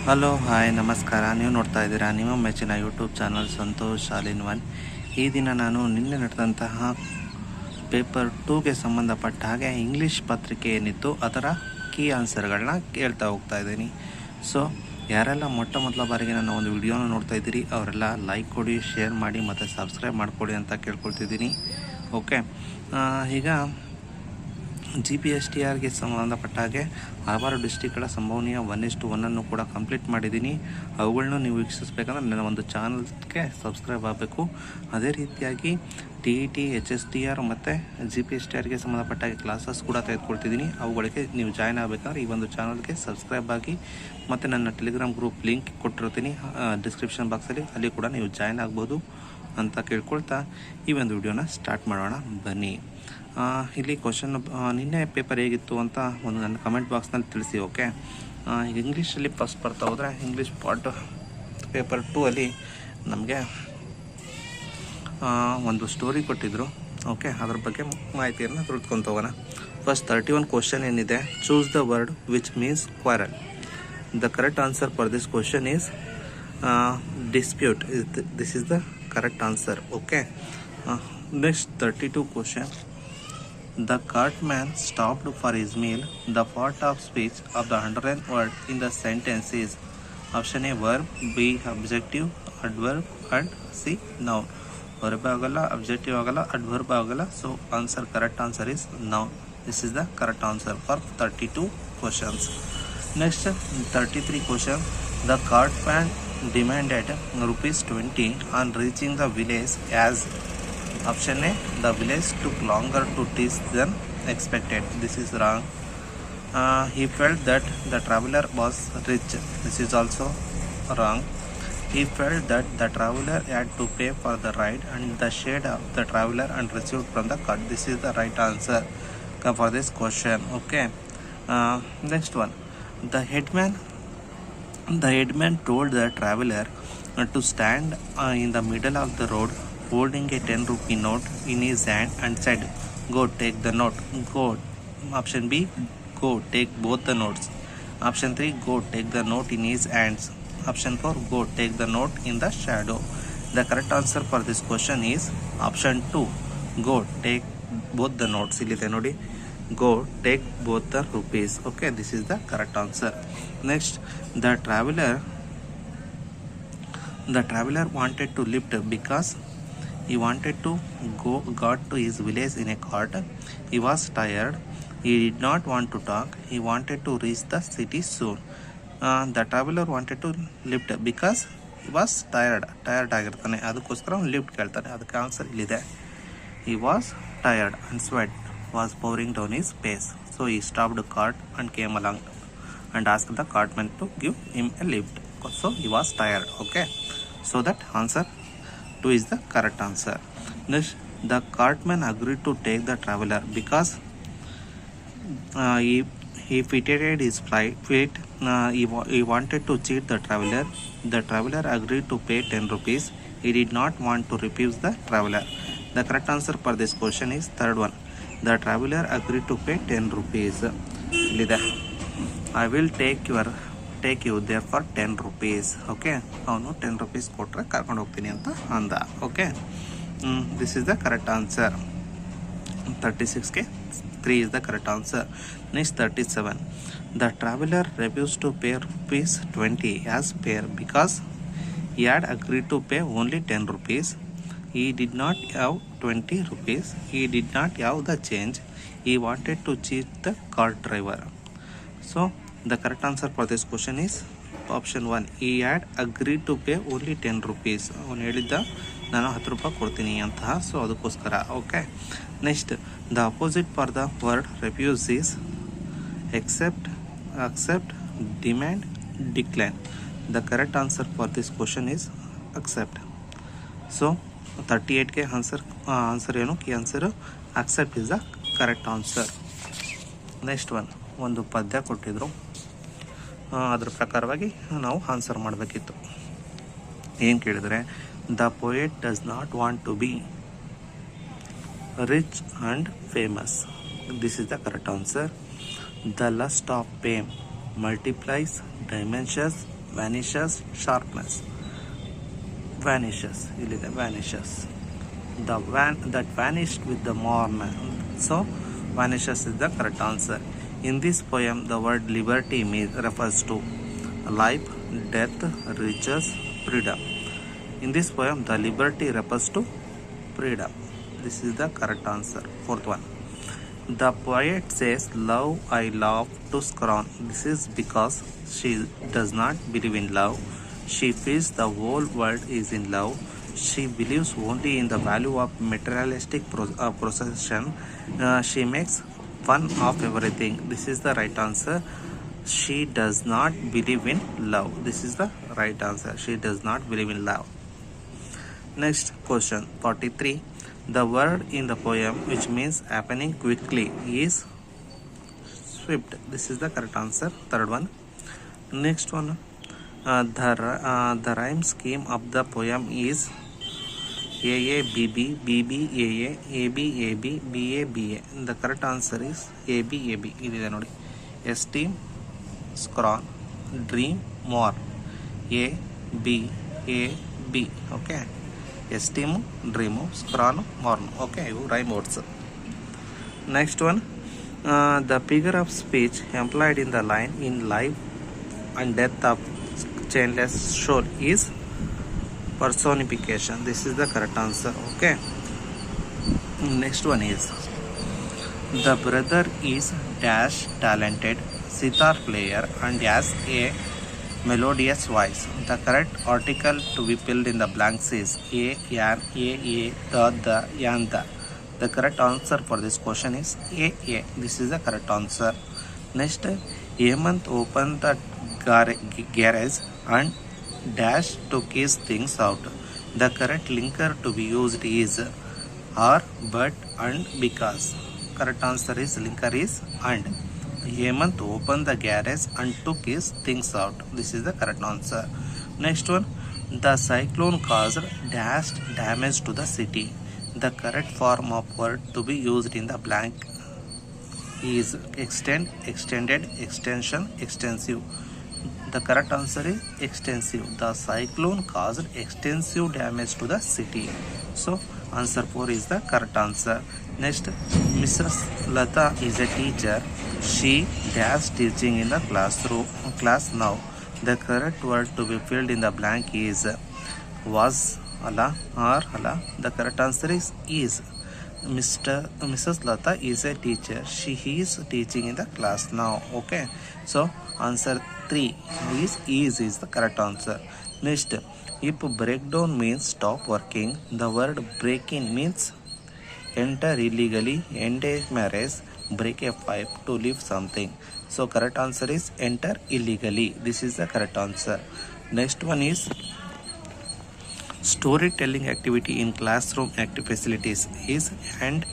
Hello hi ನಮಸ್ಕಾರ. ನೀವು ನೋಡ್ತಾ ಇದ್ದೀರಾ ನಿಮ್ಮ ಮೆಚ್ಚಿನ YouTube channel Santosh Shalin one. ಈ ದಿನ ನಾನು ನಿನ್ನೆ ನಡೆದಂತಹ ಪೇಪರ್ 2ಗೆ ಸಂಬಂಧಪಟ್ಟ ಹಾಗೆ ಇಂಗ್ಲೀಷ್ ಪತ್ರಿಕೆ ಏನಿತ್ತು ಅದರ ಕೀ ಆನ್ಸರ್ಗಳನ್ನ ಕೇಳ್ತಾ ಹೋಗ್ತಾ ಇದ್ದೀನಿ. ಸೊ ಯಾರೆಲ್ಲ ಮೊದಲ ಬಾರಿಗೆ ನನ್ನ ಒಂದು ವಿಡಿಯೋನ ನೋಡ್ತಾ ಇದ್ದೀರಿ ಅವರೆಲ್ಲ ಲೈಕ್ ಕೊಡಿ, ಶೇರ್ ಮಾಡಿ ಮತ್ತು ಸಬ್ಸ್ಕ್ರೈಬ್ ಮಾಡ್ಕೊಳ್ಳಿ ಅಂತ ಕೇಳ್ಕೊಳ್ತಿದ್ದೀನಿ. ಓಕೆ, ಈಗ GPSTRಗೆ ಸಂಬಂಧಪಟ್ಟ ಹಾಗೆ ಹಲವಾರು ಡಿಸ್ಟಿಕ್ಗಳ ಸಂಭವನೀಯ 1:1 ಕೂಡ ಕಂಪ್ಲೀಟ್ ಮಾಡಿದ್ದೀನಿ. ಅವುಗಳನ್ನೂ ನೀವು ವೀಕ್ಷಿಸಬೇಕಂದ್ರೆ ನನ್ನ ಒಂದು ಚಾನಲ್ಗೆ ಸಬ್ಸ್ಕ್ರೈಬ್ ಆಗಬೇಕು. ಅದೇ ರೀತಿಯಾಗಿ TET, HSTR ಮತ್ತು GPSTRಗೆ ಸಂಬಂಧಪಟ್ಟ ಹಾಗೆ ಕ್ಲಾಸಸ್ ಕೂಡ ತೆಗೆದುಕೊಳ್ತಿದ್ದೀನಿ. ಅವುಗಳಿಗೆ ನೀವು ಜಾಯ್ನ್ ಆಗಬೇಕಂದ್ರೆ ಈ ಒಂದು ಚಾನಲ್ಗೆ ಸಬ್ಸ್ಕ್ರೈಬ್ ಆಗಿ ಮತ್ತು ನನ್ನ ಟೆಲಿಗ್ರಾಮ್ ಗ್ರೂಪ್ ಲಿಂಕ್ ಕೊಟ್ಟಿರ್ತೀನಿ ಡಿಸ್ಕ್ರಿಪ್ಷನ್ ಬಾಕ್ಸಲ್ಲಿ, ಅಲ್ಲಿ ಕೂಡ ನೀವು ಜಾಯ್ನ್ ಆಗ್ಬೋದು ಅಂತ ಕೇಳ್ಕೊಳ್ತಾ ಈ ಒಂದು ವಿಡಿಯೋನ ಸ್ಟಾರ್ಟ್ ಮಾಡೋಣ ಬನ್ನಿ. ಇಲ್ಲಿ ಕ್ವಶನ್ ನಿನ್ನೆ ಪೇಪರ್ ಹೇಗಿತ್ತು ಅಂತ ಒಂದು ನನ್ನ ಕಮೆಂಟ್ ಬಾಕ್ಸ್ನಲ್ಲಿ ತಿಳಿಸಿ. ಓಕೆ, ಈಗ ಇಂಗ್ಲೀಷಲ್ಲಿ ಫಸ್ಟ್ ಬರ್ತಾ ಹೋದರೆ ಇಂಗ್ಲೀಷ್ ಪಾರ್ಟ್ ಪೇಪರ್ 2 ಅಲ್ಲಿ ನಮಗೆ ಒಂದು ಸ್ಟೋರಿ ಕೊಟ್ಟಿದ್ದರು. ಓಕೆ, ಅದ್ರ ಬಗ್ಗೆ ಮಾಹಿತಿಯನ್ನು ತಿಳ್ಕೊತ ಹೋಗೋಣ. ಫಸ್ಟ್ 31 ಕ್ವಶನ್ ಏನಿದೆ, choose the word which means quarrel. The correct answer for this question is dispute. This is the correct answer. Okay, next 32 question. The cartman stopped for his meal. The part of speech of the underlined word in the sentence is option A verb, B adjective, adverb and C noun. Verb agala, adjective agala, adverb agala, so answer, correct answer is noun. This is the correct answer for 32 questions. Next 33 question. The cartman demanded ₹20 on reaching the village as option A, the village took longer to reach than expected. This is wrong. He felt that the traveler was rich. This is also wrong. He felt that the traveler had to pay for the ride and the shade of the traveler and received from the cart. This is the right answer for this question. Okay, next one. The headman told the traveler to stand in the middle of the road holding a 10 rupee note in his hand and said, "Go take the note." Go. Option B, go take both the notes. Option 3, go take the note in his hands. Option 4, go take the note in the shadow. The correct answer for this question is option 2, go take both the notes. Illite nodi, go take both the rupees. Okay, this is the correct answer. Next, the traveler wanted to lift because he wanted to got to his village in a cart. He was tired. He did not want to talk. He wanted to reach the city soon. The traveler wanted to lift because he was tired ಆಗಿರ್ತಾನೆ, ಅದಕ್ಕೋಸ್ಕರ ಅವ್ನು lift ಕೇಳ್ತಾನೆ. ಅದಕ್ಕೆ answer ಇಲ್ಲಿದೆ. He was tired and sweat was pouring down his face. So he stopped the cart and came along and asked the cartman to give him a lift. So he was tired. Okay, so that answer 2 is the correct answer. Next, the cartman agreed to take the traveler because he fitted his feet. He wanted to cheat the traveler. The traveler agreed to pay 10 rupees. He did not want to refuse the traveler. The correct answer for this question is third one. The traveler agreed to pay 10 rupees. I will take you there for 10 rupees. Okay, ಅವನು 10 rupees ಕೊಟ್ಟರೆ ಕರ್ಕೊಂಡು ಹೋಗ್ತೀನಿ ಅಂತ ಅಂದ. Okay, this is the correct answer. 36ಗೆ 3 is the correct answer. Next 37. The traveler refused to pay ₹20 as fare because he had agreed to pay only 10 rupees. He did not have 20 rupees. He did not have the change. He wanted to cheat the cart driver. So the correct answer for this question is option 1. He had agreed to pay only 10 rupees. ಅವನು ಹೇಳಿದ್ದ ನಾನು 10 ರೂಪಾಯಿ ಕೊಡ್ತೀನಿ ಅಂತ, so ಅದಕ್ಕೋಸ್ಕರ. Okay, next the opposite for the word refuse is accept, demand, decline. The correct answer for this question is accept. So 38ಗೆ answer ಏನು? ಕಿ answer accept is the correct answer. Next ಒಂದು ಪದ್ಯ ಕೊಟ್ಟಿದ್ರು, ಅದ್ರ ಪ್ರಕಾರವಾಗಿ ನಾವು ಆನ್ಸರ್ ಮಾಡಬೇಕಿತ್ತು. ಏನು ಕೇಳಿದರೆ, the poet does not want to be rich and famous. This is the correct answer. The lust of fame multiplies, diminishes vanishes, sharpness, vanishes, ಇಲ್ಲಿದೆ vanishes, the van that vanished with the morn, so vanishes is the correct answer. In this poem the word liberty refers to life, death, riches, freedom. In this poem the liberty refers to freedom. This is the correct answer. Fourth one, the poet says love I love to scorn. This is because she does not believe in love. She feels the whole world is in love. She believes only in the value of materialistic possession. She makes fun of everything. This is the right answer. She does not believe in love. This is the right answer. She does not believe in love. Next question 43. The word in the poem which means happening quickly is swift. This is the correct answer. Third one. Next one. The rhyme scheme of the poem is AA BB BB AA AB AB BA BA. The correct answer is AB AB. ಇದಿದೆ ನೋಡಿ. Esteem, scrawn, dream, more. A B A B. Okay. Esteem, dream, scrawn, more. Okay, ಇವು rhyme words. Next one. The figure of speech employed in the line in life and death of chainless soul is personification. This is the correct answer. Okay. Next one is the brother is dash talented sitar player and has a melodious voice. The correct article to be filled in the blanks is a, yan, a, the, yan, the. The correct answer for this question is a. This is the correct answer. Next, Hemant opened the garage and dash took his things out. The correct linker to be used is or, but, and, because. Correct answer is linker is and. Hemant opened the garage and took his things out. This is the correct answer. Next one, the cyclone caused dash damage to the city. The correct form of word to be used in the blank is extend, extended, extension, extensive. The correct answer is extensive. The cyclone caused extensive damage to the city. So answer 4 is the correct answer. Next, Mrs. Lata is a teacher. She dash teaching in the class now. The correct word to be filled in the blank is was, ala, or ala. The correct answer is. Mrs. Lata is a teacher. She is teaching in the class now. Okay. So answer 3 is the correct answer. Next, if breakdown means stop working, the word break in means enter illegally, end a marriage, break a pipe, to leave something. So correct answer is enter illegally. This is the correct answer. Next one is storytelling activity in classroom active facilities is and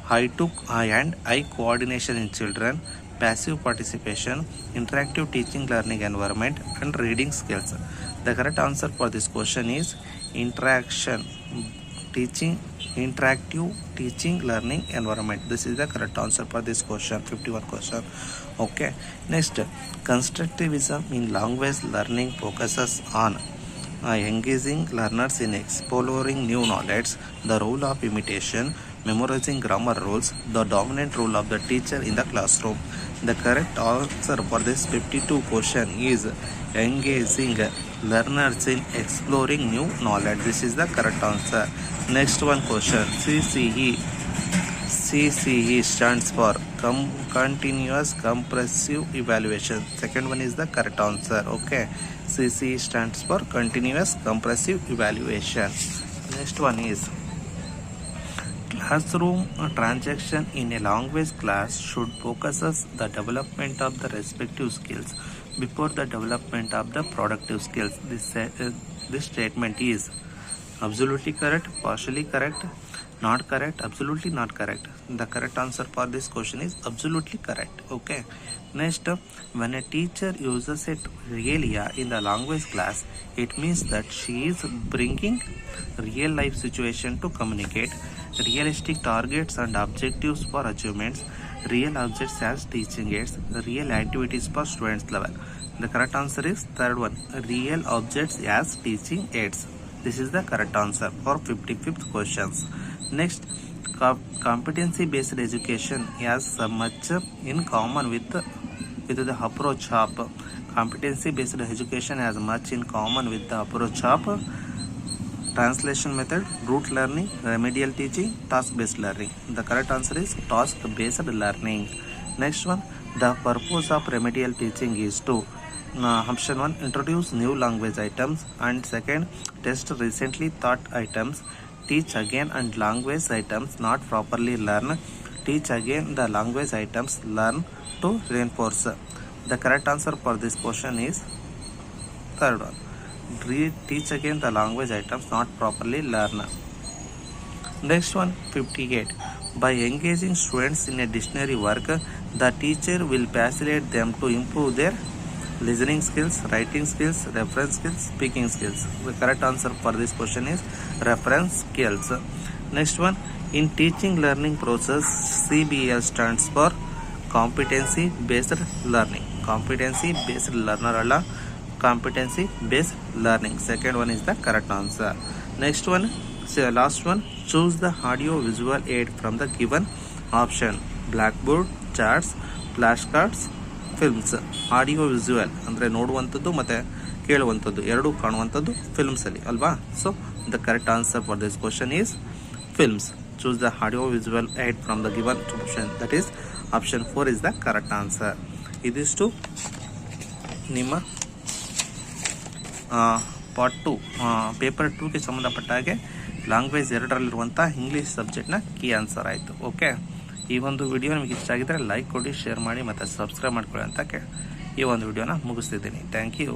eye coordination in children, passive participation, interactive teaching learning environment, and reading skills. The correct answer for this question is interaction teaching, interactive teaching learning environment. This is the correct answer for this question. 51 question. Okay. Next, constructivism in language learning focuses on engaging learners in exploring new knowledge, the role of imitation, memorizing grammar rules, the dominant role of the teacher in the classroom. The correct answer for this 52 question is engaging learners in exploring new knowledge. This is the correct answer. Next one question, CCE stands for continuous compressive evaluation. Second one is the correct answer. Okay, CCE stands for continuous compressive evaluation. Next one is classroom transaction in a language class should focus the development of the respective skills before the development of the productive skills. This statement is absolutely correct, partially correct, not correct, absolutely not correct. The correct answer for this question is absolutely correct. Okay. Next, when a teacher uses a realia in the language class, it means that she is bringing real life situation to communicate, realistic targets and objectives for achievements, real objects as teaching aids, real activities for students level. The correct answer is third one, real objects as teaching aids. This is the correct answer for 55th questions. Next, competency based education has much in common with the approach of competency based education has much in common with the approach of translation method, rote learning, remedial teaching, task based learning. The correct answer is task based learning. Next one, the purpose of remedial teaching is to option 1, introduce new language items, and second, test recently taught items, teach again and language items not properly learned, teach again the language items learn to reinforce. The correct answer for this question is third one, teach again the language items not properly learned. Next one, 58. By engaging students in a dictionary work, the teacher will facilitate them to improve their listening skills, writing skills, reference skills, speaking skills. The correct answer for this question is reference skills. Next one, in teaching learning process, CBL stands for competency based learning. Competency based learner alla competency based learning. Second one is the correct answer. Next one, last one, choose the audio visual aid from the given option. Blackboard, charts, flashcards, films. Audio visual ಅಂದರೆ ನೋಡುವಂಥದ್ದು ಮತ್ತು ಕೇಳುವಂಥದ್ದು ಎರಡೂ ಕಾಣುವಂಥದ್ದು ಫಿಲ್ಮ್ಸಲ್ಲಿ ಅಲ್ವಾ. So the correct answer for this question is films. Choose the audio visual aid from the given option, that is option 4 is the correct answer. ಇದಿಷ್ಟು ನಿಮ್ಮ part 2 paper 2ಗೆ ಸಂಬಂಧಪಟ್ಟ ಹಾಗೆ language 2ರಲ್ಲಿರುವಂಥ English ಸಬ್ಜೆಕ್ಟ್ನ key answer ಆಯಿತು. Okay, ಈ ಒಂದು video ನಿಮಗೆ ಇಷ್ಟ ಆಗಿದ್ದರೆ ಲೈಕ್ ಕೊಡಿ, ಶೇರ್ ಮಾಡಿ ಮತ್ತು ಸಬ್ಸ್ಕ್ರೈಬ್ ಮಾಡ್ಕೊಳ್ಳಿ ಅಂತ ಈ ಒಂದು ವಿಡಿಯೋನ ಮುಗಿಸ್ತಿದ್ದೀನಿ. Thank you.